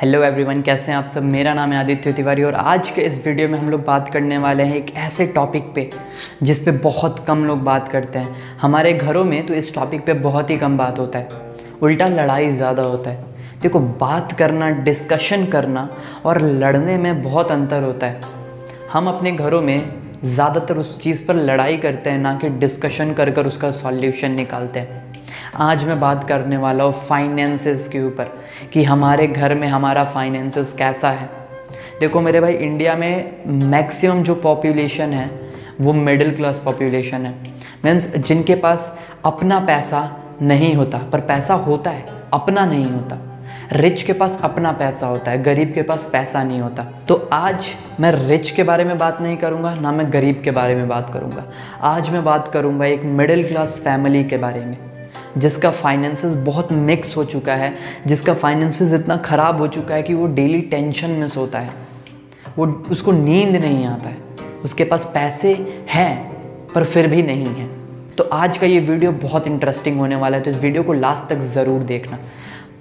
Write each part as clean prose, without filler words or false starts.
Hello everyone, कैसे हैं आप सब। मेरा नाम है आदित्य तिवारी और आज के इस वीडियो में हम लोग बात करने वाले हैं एक ऐसे टॉपिक पे जिस पे बहुत कम लोग बात करते हैं। हमारे घरों में तो इस टॉपिक पे बहुत ही कम बात होता है, उल्टा लड़ाई ज़्यादा होता है। देखो, बात करना, डिस्कशन करना और लड़ने में बहुत अंतर होता है। हम अपने घरों में ज़्यादातर उस चीज़ पर लड़ाई करते हैं, ना कि डिस्कशन कर कर उसका सॉल्यूशन निकालते हैं। आज मैं बात करने वाला हूँ फाइनेंसेस के ऊपर कि हमारे घर में हमारा फाइनेंसेस कैसा है। देखो मेरे भाई, इंडिया में मैक्सिमम जो पॉपुलेशन है वो मिडिल क्लास पॉपुलेशन है। मीन्स जिनके पास अपना पैसा नहीं होता, पर पैसा होता है, अपना नहीं होता। रिच के पास अपना पैसा होता है, गरीब के पास पैसा नहीं होता। तो आज मैं रिच के बारे में बात नहीं करूँगा, ना मैं गरीब के बारे में बात करूँगा। आज मैं बात करूँगा एक मिडिल क्लास फैमिली के बारे में जिसका फाइनेंसेस बहुत मिक्स हो चुका है, जिसका फाइनेंसेस इतना ख़राब हो चुका है कि वो डेली टेंशन में सोता है, उसको नींद नहीं आता है। उसके पास पैसे हैं पर फिर भी नहीं है। तो आज का ये वीडियो बहुत इंटरेस्टिंग होने वाला है, तो इस वीडियो को लास्ट तक ज़रूर देखना,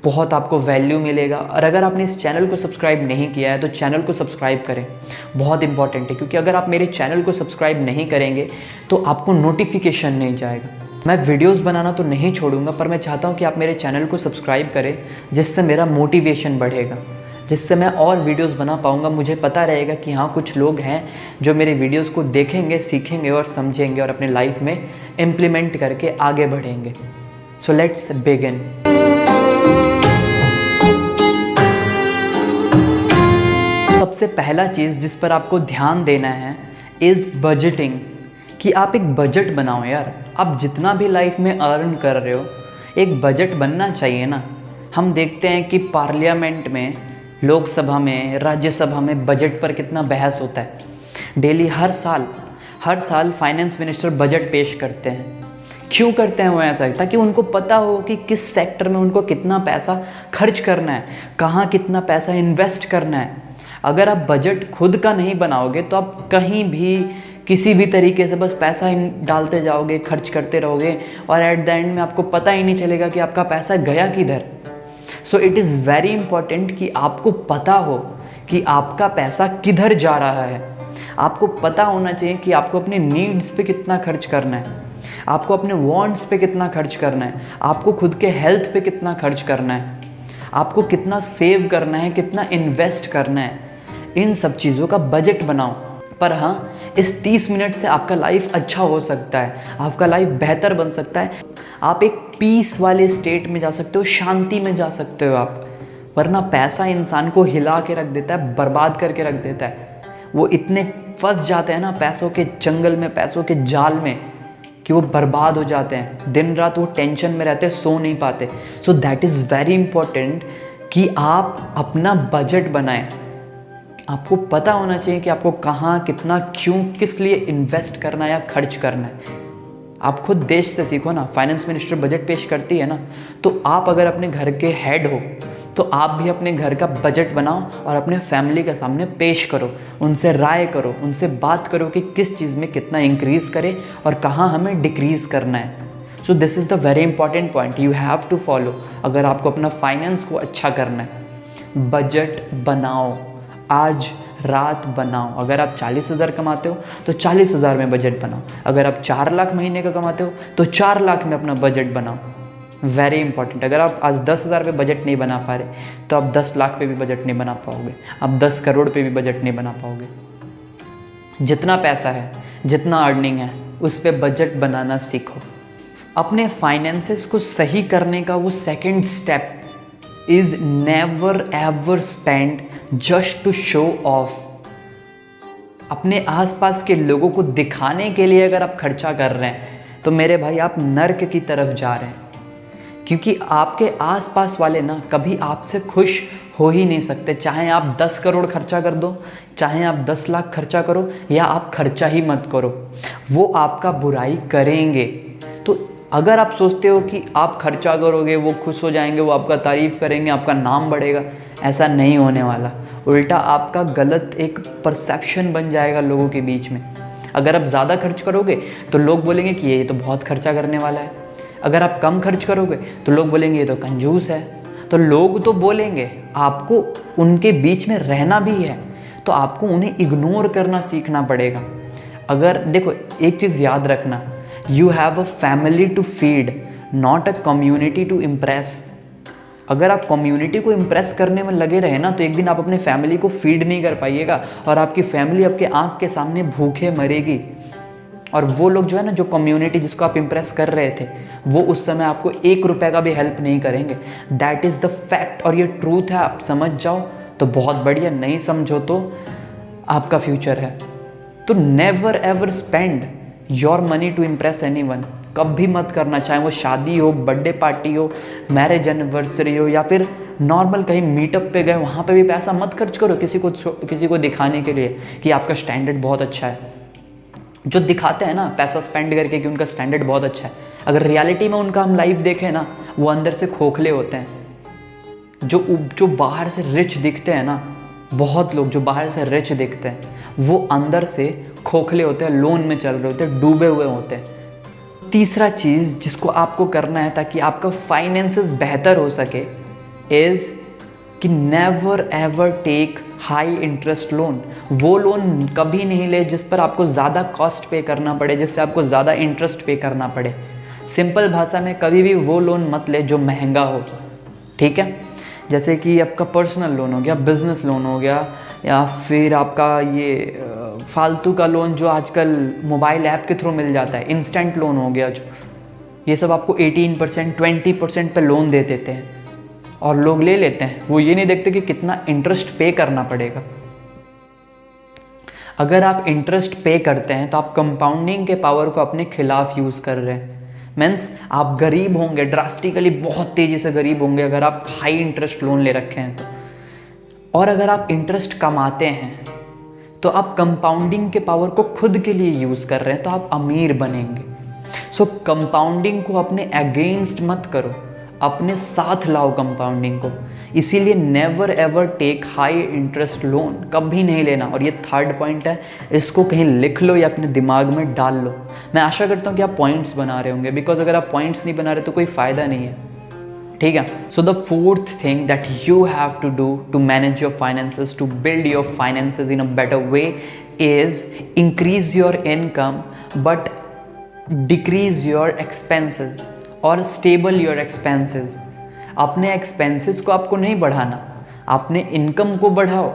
बहुत आपको वैल्यू मिलेगा। और अगर आपने इस चैनल को सब्सक्राइब नहीं किया है तो चैनल को सब्सक्राइब करें, बहुत इंपॉर्टेंट है। क्योंकि अगर आप मेरे चैनल को सब्सक्राइब नहीं करेंगे तो आपको नोटिफिकेशन नहीं जाएगा। मैं वीडियोस बनाना तो नहीं छोड़ूंगा, पर मैं चाहता हूं कि आप मेरे चैनल को सब्सक्राइब करें, जिससे मेरा मोटिवेशन बढ़ेगा, जिससे मैं और वीडियोस बना पाऊंगा। मुझे पता रहेगा कि हाँ, कुछ लोग हैं जो मेरे वीडियोस को देखेंगे, सीखेंगे और समझेंगे और अपने लाइफ में इम्प्लीमेंट करके आगे बढ़ेंगे। So let's begin. सबसे पहला चीज़ जिस पर आपको ध्यान देना है इज़ बजटिंग, कि आप एक बजट बनाओ यार। आप जितना भी लाइफ में अर्न कर रहे हो, एक बजट बनना चाहिए ना। हम देखते हैं कि पार्लियामेंट में, लोकसभा में, राज्यसभा में बजट पर कितना बहस होता है। डेली हर साल फाइनेंस मिनिस्टर बजट पेश करते हैं। क्यों करते हैं वो ऐसा? ताकि उनको पता हो कि किस सेक्टर में उनको कितना पैसा खर्च करना है, कहाँ कितना पैसा इन्वेस्ट करना है। अगर आप बजट खुद का नहीं बनाओगे तो आप कहीं भी किसी भी तरीके से बस पैसा डालते जाओगे, खर्च करते रहोगे और एट द एंड में आपको पता ही नहीं चलेगा कि आपका पैसा गया किधर। So it is very important कि आपको पता हो कि आपका पैसा किधर जा रहा है। आपको पता होना चाहिए कि आपको अपने नीड्स पे कितना खर्च करना है, आपको अपने वांट्स पे कितना खर्च करना है, आपको खुद के हेल्थ पे कितना खर्च करना है, आपको कितना सेव करना है, कितना इन्वेस्ट करना है। इन सब चीज़ों का बजट बनाओ। पर हाँ, इस 30 मिनट से आपका लाइफ अच्छा हो सकता है, आपका लाइफ बेहतर बन सकता है। आप एक पीस वाले स्टेट में जा सकते हो, शांति में जा सकते हो आप। वरना पैसा इंसान को हिला के रख देता है, बर्बाद करके रख देता है। वो इतने फंस जाते हैं ना पैसों के जंगल में, पैसों के जाल में, कि वो बर्बाद हो जाते हैं। दिन रात वो टेंशन में रहते हैं, सो नहीं पाते। So that is very important कि आप अपना बजट बनाएं। आपको पता होना चाहिए कि आपको कहाँ, कितना, क्यों, किस लिए इन्वेस्ट करना है या खर्च करना है। आप खुद देश से सीखो ना। फाइनेंस मिनिस्टर बजट पेश करती है ना, तो आप अगर अपने घर के हेड हो तो आप भी अपने घर का बजट बनाओ और अपने फैमिली के सामने पेश करो, उनसे राय करो, उनसे बात करो कि किस चीज़ में कितना इंक्रीज़ करे और कहाँ हमें डिक्रीज़ करना है। So this is the very important point you have to follow अगर आपको अपना फाइनेंस को अच्छा करना है। बजट बनाओ, आज रात बनाओ। अगर आप 40,000 कमाते हो तो 40,000 में बजट बनाओ। अगर आप 4 लाख महीने का कमाते हो तो 4 लाख में अपना बजट बनाओ। Very important. अगर आप आज 10,000 पे बजट नहीं बना पा रहे तो आप 10 लाख पे भी बजट नहीं बना पाओगे, आप 10 करोड़ पे भी बजट नहीं बना पाओगे। जितना पैसा है, जितना अर्निंग है, उस पर बजट बनाना सीखो। अपने फाइनेंसेस को सही करने का वो second step is never ever spend just to show off. अपने आसपास के लोगों को दिखाने के लिए अगर आप खर्चा कर रहे हैं तो मेरे भाई आप नर्क की तरफ जा रहे हैं। क्योंकि आपके आसपास वाले ना कभी आपसे खुश हो ही नहीं सकते। चाहे आप 10 करोड़ खर्चा कर दो, चाहे आप 10 लाख खर्चा करो या आप खर्चा ही मत करो, वो आपका बुराई करेंगे। तो अगर आप सोचते हो कि आप खर्चा करोगे वो खुश हो जाएंगे, वो आपका तारीफ़ करेंगे, आपका नाम बढ़ेगा, ऐसा नहीं होने वाला। उल्टा आपका गलत एक परसेप्शन बन जाएगा लोगों के बीच में। अगर आप ज़्यादा खर्च करोगे तो लोग बोलेंगे कि ये तो बहुत खर्चा करने वाला है। अगर आप कम खर्च करोगे तो लोग बोलेंगे ये तो कंजूस है। तो लोग तो बोलेंगे, आपको उनके बीच में रहना भी है, तो आपको उन्हें इग्नोर करना सीखना पड़ेगा। अगर देखो, एक चीज़ याद रखना, you have a family to feed, not a community to impress. अगर आप कम्युनिटी को इम्प्रेस करने में लगे रहे ना, तो एक दिन आप अपने फैमिली को फीड नहीं कर पाइएगा और आपकी फैमिली आपके आँख के सामने भूखे मरेगी। और वो लोग जो है ना, जो कम्युनिटी जिसको आप इम्प्रेस कर रहे थे, वो उस समय आपको 1 रुपये का भी हेल्प नहीं करेंगे। दैट इज़ द फैक्ट, और ये ट्रूथ है। आप समझ जाओ तो बहुत बढ़िया, नहीं समझो तो आपका फ्यूचर है। तो never ever spend your money to impress anyone. कभी मत करना, चाहे वो शादी हो, बर्थडे पार्टी हो, मैरिज एनिवर्सरी हो, या फिर नॉर्मल कहीं मीटअप पे गए, वहाँ पे भी पैसा मत खर्च करो किसी को दिखाने के लिए कि आपका स्टैंडर्ड बहुत अच्छा है। जो दिखाते हैं ना पैसा स्पेंड करके कि उनका स्टैंडर्ड बहुत अच्छा है, अगर रियलिटी में उनका हम लाइफ देखें ना, वो अंदर से खोखले होते हैं। जो बाहर से रिच दिखते हैं ना, बहुत लोग जो बाहर से रिच दिखते हैं, वो अंदर से खोखले होते हैं, लोन में चल रहे होते हैं, डूबे हुए होते हैं। तीसरा चीज़ जिसको आपको करना है ताकि आपका फाइनेंसेस बेहतर हो सके, इज़ कि never ever take high interest loan. वो लोन कभी नहीं ले जिस पर आपको ज़्यादा कॉस्ट पे करना पड़े, जिस पर आपको ज़्यादा इंटरेस्ट पे करना पड़े। सिंपल भाषा में, कभी भी वो लोन मत ले जो महंगा हो, ठीक है। जैसे कि आपका पर्सनल लोन हो गया, बिजनेस लोन हो गया, या फिर आपका ये फालतू का लोन जो आजकल मोबाइल ऐप के थ्रू मिल जाता है, इंस्टेंट लोन हो गया, जो ये सब आपको 18% 20% पे लोन दे देते हैं और लोग ले लेते हैं। वो ये नहीं देखते कि कितना इंटरेस्ट पे करना पड़ेगा। अगर आप इंटरेस्ट पे करते हैं तो आप कंपाउंडिंग के पावर को अपने खिलाफ यूज़ कर रहे हैं। मीन्स आप गरीब होंगे, ड्रास्टिकली बहुत तेज़ी से गरीब होंगे अगर आप हाई इंटरेस्ट लोन ले रखे हैं तो। और अगर आप इंटरेस्ट कमाते हैं तो आप कंपाउंडिंग के पावर को खुद के लिए यूज़ कर रहे हैं, तो आप अमीर बनेंगे। सो कंपाउंडिंग को अपने अगेंस्ट मत करो, अपने साथ लाओ कंपाउंडिंग को। इसीलिए never ever take high interest loan, कभी नहीं लेना। और ये थर्ड पॉइंट है, इसको कहीं लिख लो या अपने दिमाग में डाल लो। मैं आशा करता हूँ कि आप पॉइंट्स बना रहे होंगे, बिकॉज अगर आप पॉइंट्स नहीं बना रहे तो कोई फ़ायदा नहीं है, ठीक है। So the fourth thing that you have to do to manage your finances, to build your finances in a better way, is increase your income but decrease your expenses और स्टेबल योर एक्सपेंसेस। अपने expenses को आपको नहीं बढ़ाना, अपने income को बढ़ाओ,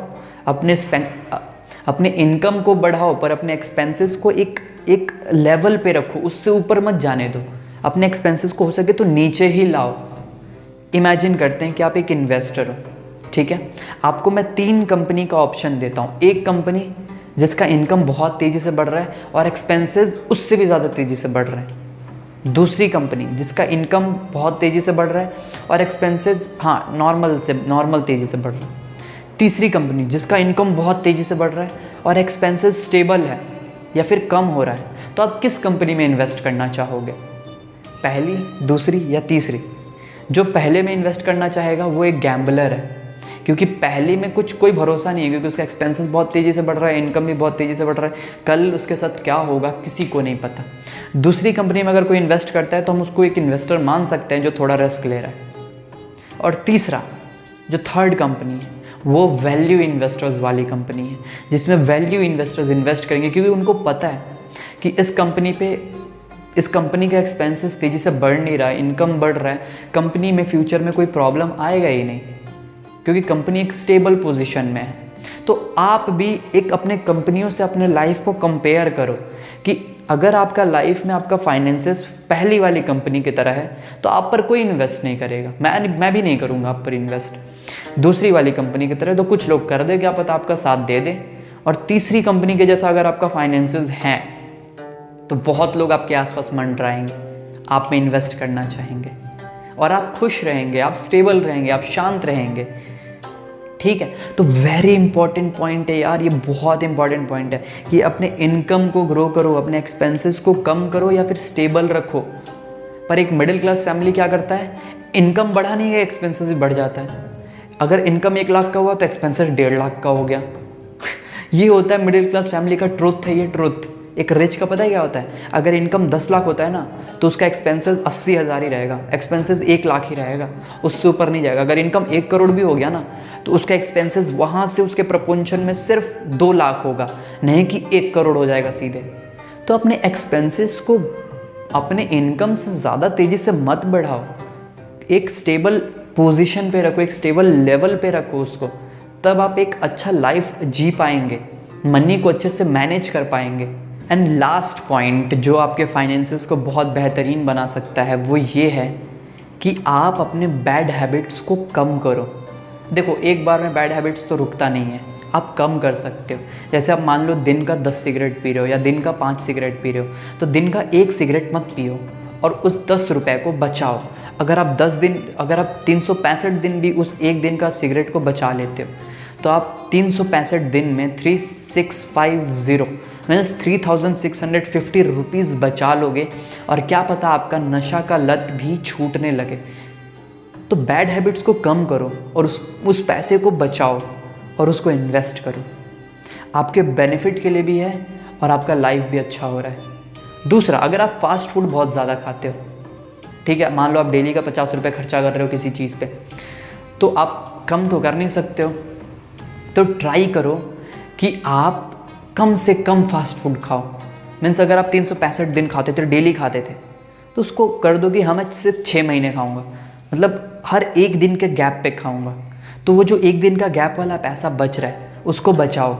अपने इनकम को बढ़ाओ, पर अपने एक्सपेंसेस को एक लेवल पे रखो, उससे ऊपर मत जाने दो। अपने एक्सपेंसेस को हो सके तो नीचे ही लाओ। इमेजिन करते हैं कि आप एक इन्वेस्टर हो, ठीक है। आपको मैं 3 कंपनी का ऑप्शन देता हूँ। एक कंपनी जिसका इनकम बहुत तेज़ी से बढ़ रहा है और एक्सपेंसेस उससे भी ज़्यादा तेज़ी से बढ़ रहे हैं। दूसरी कंपनी जिसका इनकम बहुत तेज़ी से बढ़ रहा है और एक्सपेंसेस नॉर्मल तेज़ी से बढ़ रहा है। तीसरी कंपनी जिसका इनकम बहुत तेज़ी से बढ़ रहा है और एक्सपेंसेस स्टेबल है या फिर कम हो रहा है। तो आप किस कंपनी में इन्वेस्ट करना चाहोगे, पहली, दूसरी या तीसरी? जो पहले में इन्वेस्ट करना चाहेगा वो एक गैम्बलर है, क्योंकि पहले में कोई भरोसा नहीं है, क्योंकि उसका एक्सपेंसेस बहुत तेज़ी से बढ़ रहा है, इनकम भी बहुत तेज़ी से बढ़ रहा है। कल उसके साथ क्या होगा किसी को नहीं पता। दूसरी कंपनी में अगर कोई इन्वेस्ट करता है तो हम उसको एक इन्वेस्टर मान सकते हैं जो थोड़ा रिस्क ले रहा है। और तीसरा जो थर्ड कंपनी है वो वैल्यू इन्वेस्टर्स वाली कंपनी है, जिसमें वैल्यू इन्वेस्टर्स इन्वेस्ट करेंगे क्योंकि उनको पता है कि इस कंपनी का एक्सपेंसेस तेज़ी से बढ़ नहीं रहा है, इनकम बढ़ रहा है, कंपनी में फ्यूचर में कोई प्रॉब्लम आएगा ही नहीं, क्योंकि कंपनी एक स्टेबल पोजीशन में है। तो आप भी एक अपने कंपनियों से अपने लाइफ को कंपेयर करो कि अगर आपका लाइफ में आपका फाइनेंसेस पहली वाली कंपनी की तरह है तो आप पर कोई इन्वेस्ट नहीं करेगा। मैं भी नहीं करूँगा आप पर इन्वेस्ट। दूसरी वाली कंपनी की तरह तो कुछ लोग कर दे, क्या पता आपका साथ दे दे। और तीसरी कंपनी के जैसा अगर आपका फाइनेंसेस हैं तो बहुत लोग आपके आसपास मंडराएंगे, आप में इन्वेस्ट करना चाहेंगे और आप खुश रहेंगे, आप स्टेबल रहेंगे, आप शांत रहेंगे, ठीक है। तो वेरी इंपॉर्टेंट पॉइंट है यार, ये बहुत इंपॉर्टेंट पॉइंट है कि अपने इनकम को ग्रो करो, अपने एक्सपेंसेस को कम करो या फिर स्टेबल रखो। पर एक मिडिल क्लास फैमिली क्या करता है, इनकम बढ़ाने का एक्सपेंसेस बढ़ जाता है। अगर इनकम 1 लाख का हुआ तो एक्सपेंसेस 1.5 लाख का हो गया। ये होता है मिडिल क्लास फैमिली का ट्रुथ है, ये ट्रुथ एक रिच का पता है क्या होता है, अगर इनकम 10 लाख होता है ना तो उसका एक्सपेंसेस 80,000 ही रहेगा, एक्सपेंसेस 1 लाख ही रहेगा, उससे ऊपर नहीं जाएगा। अगर इनकम 1 करोड़ भी हो गया ना तो उसका एक्सपेंसेस वहाँ से उसके प्रपोर्शन में सिर्फ 2 लाख होगा, नहीं कि 1 करोड़ हो जाएगा सीधे। तो अपने एक्सपेंसेस को अपने इनकम से ज़्यादा तेज़ी से मत बढ़ाओ, एक स्टेबल पोजीशन पे रखो, एक स्टेबल लेवल पे रखो उसको, तब आप एक अच्छा लाइफ जी पाएंगे, मनी को अच्छे से मैनेज कर पाएंगे। एंड लास्ट पॉइंट जो आपके फाइनेंसेस को बहुत बेहतरीन बना सकता है वो ये है कि आप अपने बैड हैबिट्स को कम करो। देखो, एक बार में बैड हैबिट्स तो रुकता नहीं है, आप कम कर सकते हो। जैसे आप मान लो दिन का 10 सिगरेट पी रहे हो या दिन का 5 सिगरेट पी रहे हो, तो दिन का 1 सिगरेट मत पियो और उस 10 रुपये को बचाओ। अगर आप 365 दिन भी उस एक दिन का सिगरेट को बचा लेते हो तो आप 365 दिन में 3650 मीन्स 3650 रुपीज़ बचा लोगे, और क्या पता आपका नशा का लत भी छूटने लगे। तो बैड हैबिट्स को कम करो और उस पैसे को बचाओ और उसको इन्वेस्ट करो, आपके बेनिफिट के लिए भी है और आपका लाइफ भी अच्छा हो रहा है। दूसरा, अगर आप फास्ट फूड बहुत ज़्यादा खाते हो, ठीक है, मान लो आप डेली का 50 रुपये खर्चा कर रहे हो किसी चीज़ पे, तो आप कम तो कर नहीं सकते हो, तो ट्राई करो कि आप कम से कम फास्ट फूड खाओ। मीन्स अगर आप 365 दिन खाते थे, डेली खाते थे, तो उसको कर दो कि हाँ मैं सिर्फ 6 महीने खाऊंगा, मतलब हर एक दिन के गैप पे खाऊंगा। तो वो जो एक दिन का गैप वाला पैसा बच रहा है उसको बचाओ,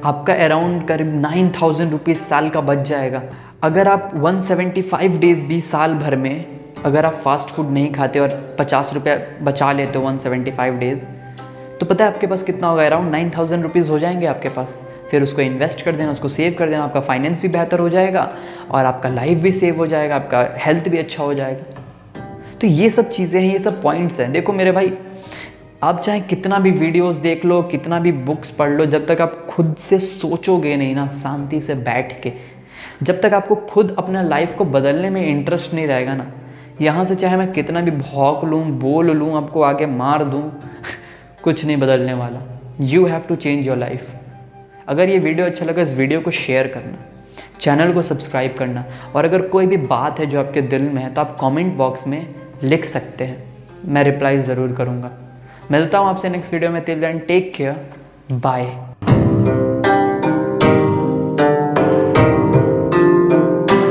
आपका अराउंड करीब 9,000 रुपीज़ साल का बच जाएगा। अगर आप 175 डेज़ भी साल भर में अगर आप फास्ट फूड नहीं खाते और 50 रुपये बचा लेते हो 175 डेज़, तो पता है आपके पास कितना होगा, अराउंड 9,000 रुपीज़ हो जाएंगे आपके पास। फिर उसको इन्वेस्ट कर देना, उसको सेव कर देना, आपका फाइनेंस भी बेहतर हो जाएगा और आपका लाइफ भी सेव हो जाएगा, आपका हेल्थ भी अच्छा हो जाएगा। तो ये सब चीज़ें हैं, ये सब पॉइंट्स हैं। देखो मेरे भाई, आप चाहे कितना भी वीडियोस देख लो, कितना भी बुक्स पढ़ लो, जब तक आप खुद से सोचोगे नहीं ना शांति से बैठ के, जब तक आपको खुद अपना लाइफ को बदलने में इंटरेस्ट नहीं रहेगा ना, यहाँ से चाहे मैं कितना भी भौंक लूँ, बोल लूँ, आपको आगे मार दूँ कुछ नहीं बदलने वाला। You have to change your life. अगर ये वीडियो अच्छा लगा, इस वीडियो को शेयर करना, चैनल को सब्सक्राइब करना, और अगर कोई भी बात है जो आपके दिल में है तो आप कमेंट बॉक्स में लिख सकते हैं, मैं रिप्लाई ज़रूर करूँगा। मिलता हूँ आपसे नेक्स्ट वीडियो में। Till then take care, bye.